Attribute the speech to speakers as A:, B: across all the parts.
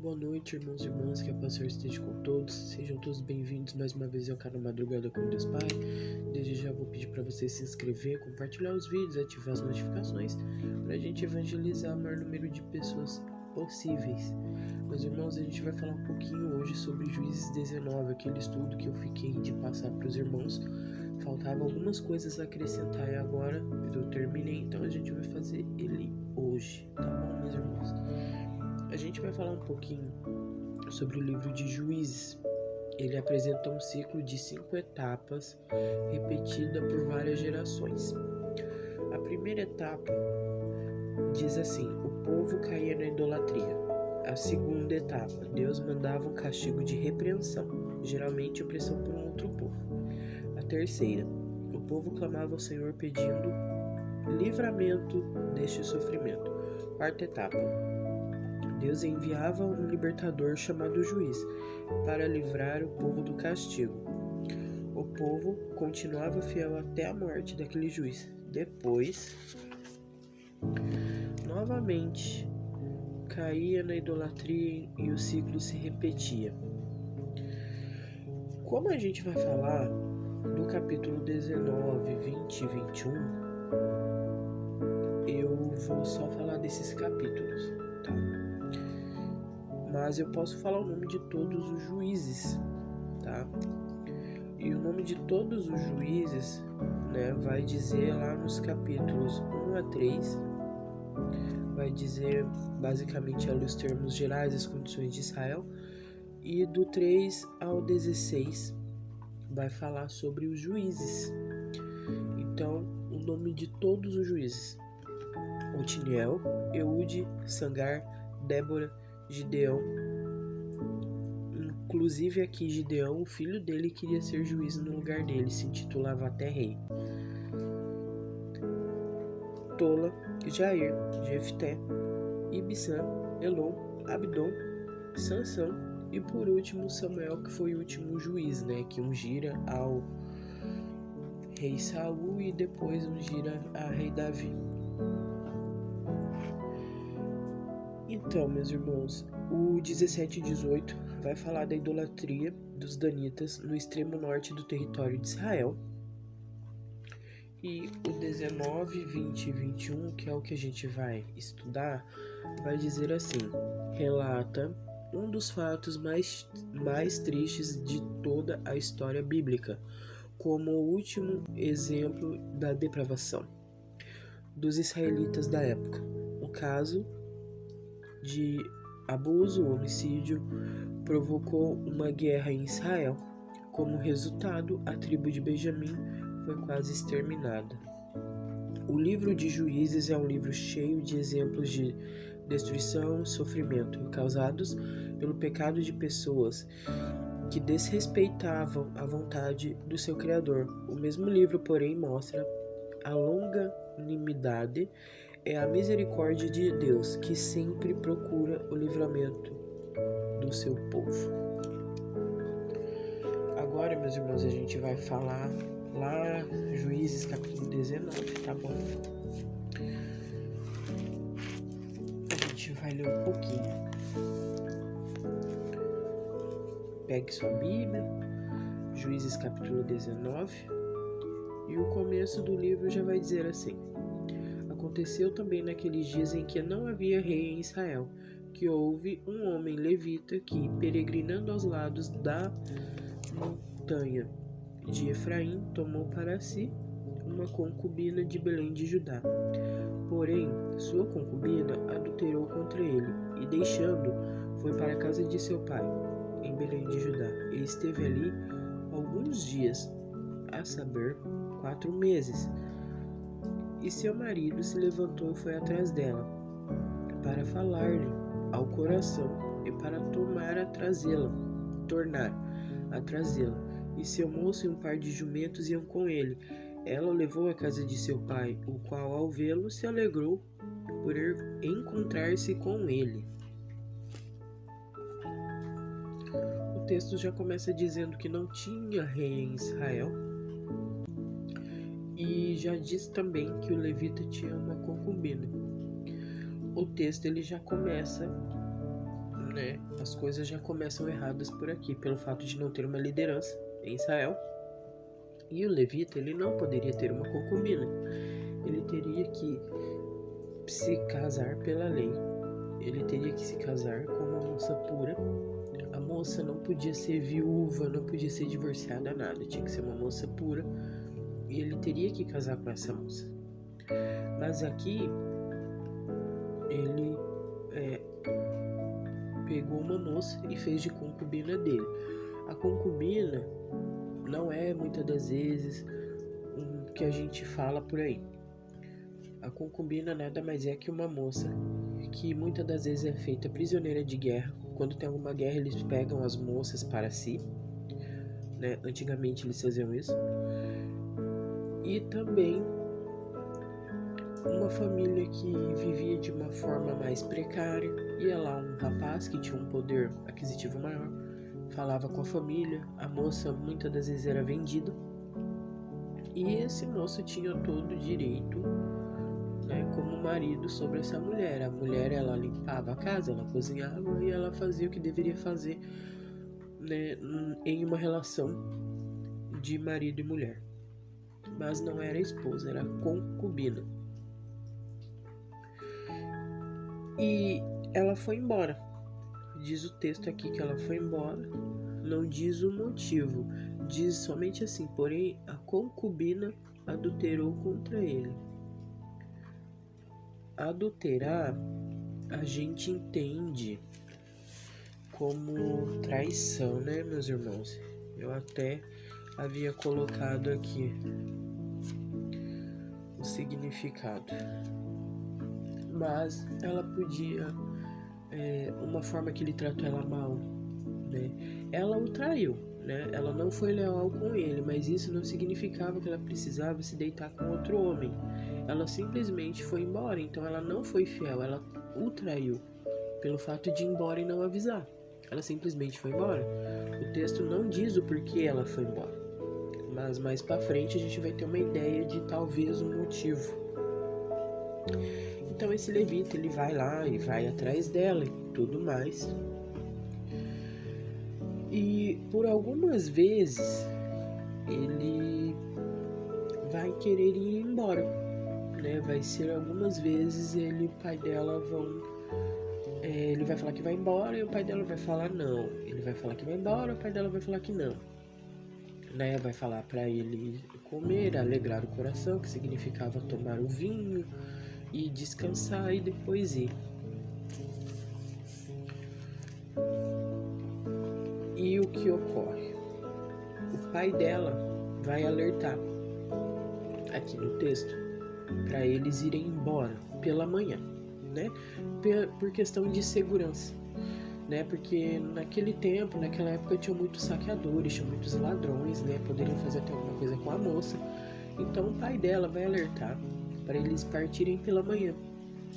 A: Boa noite, irmãos e irmãs, que a paz do Senhor esteja com todos. Sejam todos bem-vindos mais uma vez ao canal Madrugada com Deus Pai. Desde já vou pedir para você se inscrever, compartilhar os vídeos, ativar as notificações para a gente evangelizar o maior número de pessoas possíveis. Meus irmãos, a gente vai falar um pouquinho hoje sobre Juízes 19, aquele estudo que eu fiquei de passar para os irmãos. Faltavam algumas coisas a acrescentar e agora eu terminei, então a gente vai fazer ele hoje, tá bom, meus irmãos? A gente vai falar um pouquinho sobre o livro de Juízes. Ele apresenta um ciclo de 5 etapas, repetida por várias gerações. A primeira etapa diz assim: o povo caía na idolatria. A segunda etapa, Deus mandava um castigo de repreensão, geralmente opressão por um outro povo. A terceira, o povo clamava ao Senhor pedindo livramento deste sofrimento. Quarta etapa, Deus enviava um libertador chamado Juiz para livrar o povo do castigo. O povo continuava fiel até a morte daquele juiz. Depois, novamente, caía na idolatria e o ciclo se repetia. Como a gente vai falar do capítulo 19, 20 e 21, eu vou só falar desses capítulos, tá? Mas eu posso falar o nome de todos os juízes, tá? E o nome de todos os juízes, né, vai dizer lá nos capítulos 1 a 3, vai dizer basicamente ali os termos gerais, as condições de Israel, e do 3 ao 16 vai falar sobre os juízes. Então, o nome de todos os juízes: Otiniel, Eude, Sangar, Débora, Gideão. Inclusive aqui Gideão, o filho dele, queria ser juiz no lugar dele, se intitulava até rei. Tola, Jair, Jefté, Ibissã, Elon, Abdon, Sansão e por último Samuel, que foi o último juiz, né, que ungira ao rei Saul e depois ungira a rei Davi. Então, meus irmãos, o 17 e 18 vai falar da idolatria dos danitas no extremo norte do território de Israel. E o 19, 20 e 21, que é o que a gente vai estudar, vai dizer assim: relata um dos fatos mais tristes de toda a história bíblica, como o último exemplo da depravação dos israelitas da época. O caso de abuso, homicídio, provocou uma guerra em Israel. Como resultado, a tribo de Benjamim foi quase exterminada. O livro de Juízes é um livro cheio de exemplos de destruição e sofrimento causados pelo pecado de pessoas que desrespeitavam a vontade do seu Criador. O mesmo livro, porém, mostra a longanimidade e a misericórdia de Deus, que sempre procura o livramento do seu povo. Agora, meus irmãos, a gente vai falar lá Juízes capítulo 19, tá bom? A gente vai ler um pouquinho. Pegue sua Bíblia, Juízes capítulo 19, e o começo do livro já vai dizer assim: aconteceu também naqueles dias em que não havia rei em Israel, que houve um homem levita que, peregrinando aos lados da montanha de Efraim, tomou para si uma concubina de Belém de Judá. Porém, sua concubina adulterou contra ele, e deixando, foi para a casa de seu pai, em Belém de Judá, e esteve ali alguns dias, a saber, 4 meses. E seu marido se levantou e foi atrás dela, para falar-lhe ao coração e para tornar a trazê-la. E seu moço e um par de jumentos iam com ele. Ela o levou à casa de seu pai, o qual, ao vê-lo, se alegrou por encontrar-se com ele. O texto já começa dizendo que não tinha rei em Israel. E já diz também que o levita tinha uma concubina. O texto ele já começa né, as coisas já começam erradas por aqui, pelo fato de não ter uma liderança em Israel. E o levita, ele não poderia ter uma concubina. Ele teria que se casar pela lei. Ele teria que se casar com uma moça pura. A moça não podia ser viúva, não podia ser divorciada, nada. Tinha que ser uma moça pura. E ele teria que casar com essa moça. Mas aqui, ele pegou uma moça e fez de concubina dele. A concubina não é muitas das vezes o que a gente fala por aí. A concubina nada mais é que uma moça que muitas das vezes é feita prisioneira de guerra. Quando tem alguma guerra, eles pegam as moças para si, né? Antigamente eles faziam isso. E também uma família que vivia de uma forma mais precária. Ia lá um rapaz que tinha um poder aquisitivo maior, falava com a família, a moça muitas das vezes era vendida. E esse moço tinha todo o direito, né, como marido sobre essa mulher. A mulher, ela limpava a casa, ela cozinhava e ela fazia o que deveria fazer, né, em uma relação de marido e mulher. Mas não era esposa, era concubina. E ela foi embora. Diz o texto aqui que ela foi embora. Não diz o motivo. Diz somente assim: porém, a concubina adulterou contra ele. Adulterar, a gente entende como traição, né, meus irmãos? Eu até havia colocado aqui o significado. Mas ela podia, uma forma que ele tratou ela mal, né? Ela o traiu, né? Ela não foi leal com ele, mas isso não significava que ela precisava se deitar com outro homem. Ela simplesmente foi embora, então ela não foi fiel, ela o traiu pelo fato de ir embora e não avisar. Ela simplesmente foi embora. O texto não diz o porquê ela foi embora, mas mais pra frente a gente vai ter uma ideia de talvez um motivo. Então esse levita, ele vai lá e vai atrás dela e tudo mais. E por algumas vezes ele vai querer ir embora, né? Vai ser algumas vezes o pai dela ele vai falar que vai embora e o pai dela vai falar não. Ele vai falar que vai embora e o pai dela vai falar que não, né? Vai falar para ele comer, alegrar o coração, que significava tomar o vinho e descansar e depois ir. E o que ocorre? O pai dela vai alertar aqui no texto para eles irem embora pela manhã, né? Por questão de segurança, né? Porque naquele tempo, naquela época, tinha muitos saqueadores, tinha muitos ladrões, né? Poderiam fazer até alguma coisa com a moça. Então o pai dela vai alertar para eles partirem pela manhã,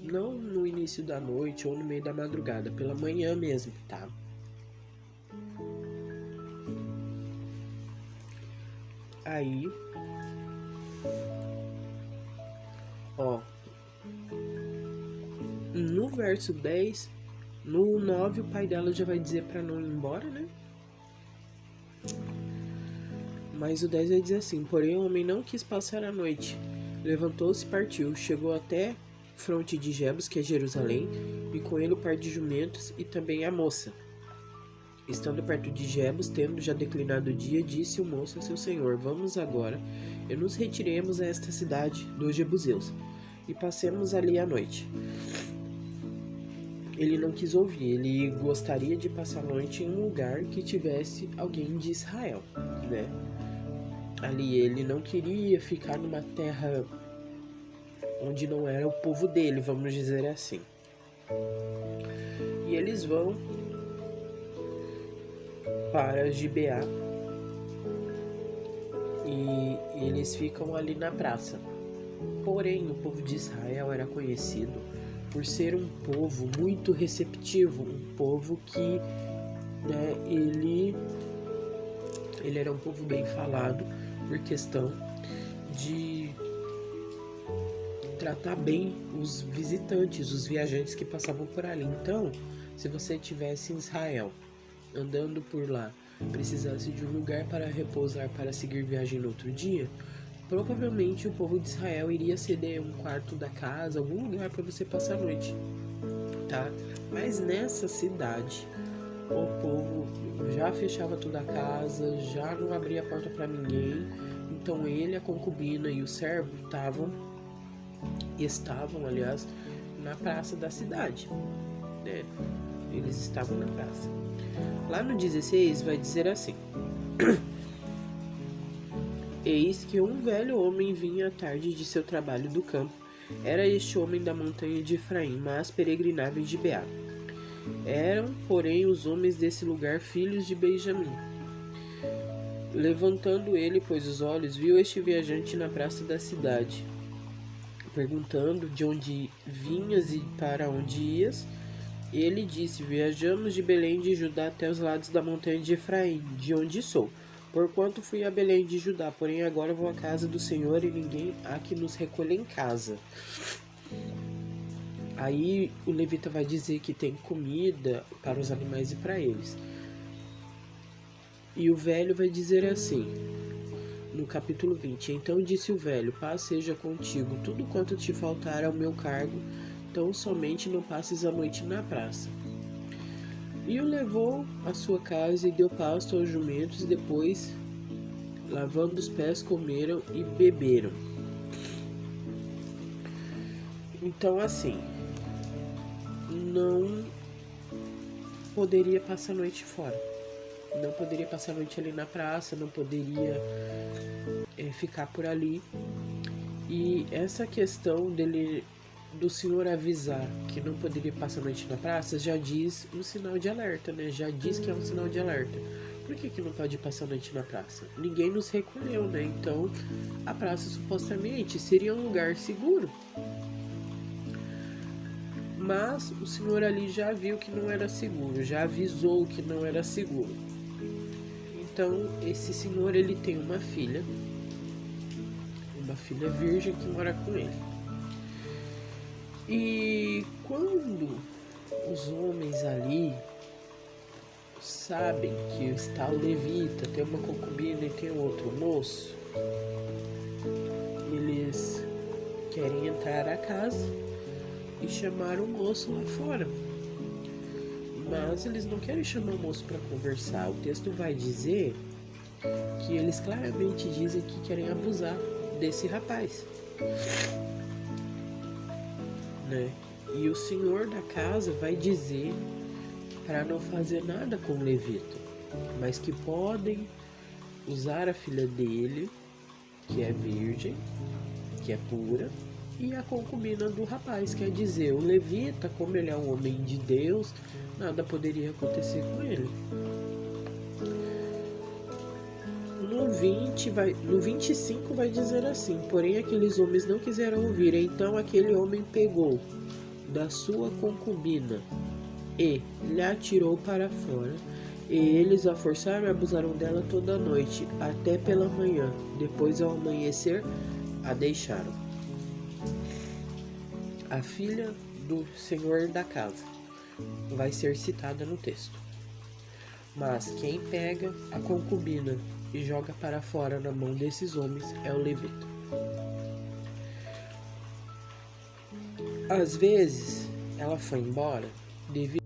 A: não no início da noite ou no meio da madrugada, pela manhã mesmo, tá? Aí, ó, no verso 10, no 9 o pai dela já vai dizer para não ir embora, né? Mas o 10 vai dizer assim: porém o homem não quis passar a noite, levantou-se e partiu, chegou até fronte de Jebus, que é Jerusalém, e com ele o par de jumentos e também a moça. Estando perto de Jebus, tendo já declinado o dia, disse o moço a seu senhor: vamos agora e nos retiremos a esta cidade dos Jebuseus e passemos ali a noite. Ele não quis ouvir, ele gostaria de passar a noite em um lugar que tivesse alguém de Israel, né? Ali ele não queria ficar numa terra onde não era o povo dele, vamos dizer assim. E eles vão para Gibeá e eles ficam ali na praça. Porém, o povo de Israel era conhecido por ser um povo muito receptivo, um povo que, né, ele era um povo bem falado por questão de tratar bem os visitantes, os viajantes que passavam por ali. Então, Se você estivesse em Israel, andando por lá, precisasse de um lugar para repousar para seguir viagem no outro dia, provavelmente o povo de Israel iria ceder um quarto da casa, algum lugar para você passar a noite, tá? Mas nessa cidade, o povo já fechava toda a casa, já não abria a porta para ninguém. Então ele, a concubina e o servo estavam, aliás, na praça da cidade, né? Eles estavam na praça. Lá no 16 vai dizer assim: Eis que um velho homem vinha à tarde de seu trabalho do campo. Era este homem da montanha de Efraim, mas peregrinava em Gibeá. Eram, porém, os homens desse lugar filhos de Benjamim. Levantando ele, pois, os olhos, viu este viajante na praça da cidade, perguntando de onde vinhas e para onde ias. Ele disse: Viajamos de Belém de Judá até os lados da montanha de Efraim, de onde sou. Porquanto fui a Belém de Judá, porém agora vou à casa do Senhor e ninguém há que nos recolha em casa. Aí o levita vai dizer que tem comida para os animais e para eles. E o velho vai dizer assim, no capítulo 20: Então disse o velho: Paz seja contigo, tudo quanto te faltar ao meu cargo, tão somente não passes a noite na praça. E o levou à sua casa e deu pasto aos jumentos, e depois, lavando os pés, comeram e beberam. Então, assim, não poderia passar a noite fora. Não poderia passar a noite ali na praça, não poderia ficar por ali. E essa questão do senhor avisar que não poderia passar a noite na praça já diz um sinal de alerta, né? Já diz que é um sinal de alerta. Por que não pode passar a noite na praça? Ninguém nos recolheu, né? Então a praça supostamente seria um lugar seguro. Mas o senhor ali já viu que não era seguro, já avisou que não era seguro. Então esse senhor, ele tem uma filha virgem que mora com ele. E quando os homens ali sabem que está o levita, tem uma concubina e tem outro moço, eles querem entrar à casa e chamar o moço lá fora. Mas eles não querem chamar o moço para conversar. O texto vai dizer que eles claramente dizem que querem abusar desse rapaz, né? E o senhor da casa vai dizer para não fazer nada com o levita, mas que podem usar a filha dele, que é virgem, que é pura, e a concubina do rapaz. Quer dizer, o levita, como ele é um homem de Deus, nada poderia acontecer com ele. No 25 vai dizer assim: Porém aqueles homens não quiseram ouvir. Então aquele homem pegou da sua concubina e lhe atirou para fora. E eles a forçaram e abusaram dela toda a noite, até pela manhã. Depois, ao amanhecer, a deixaram. A filha do senhor da casa vai ser citada no texto. Mas quem pega a concubina e joga para fora na mão desses homens é o levita. Às vezes, ela foi embora devido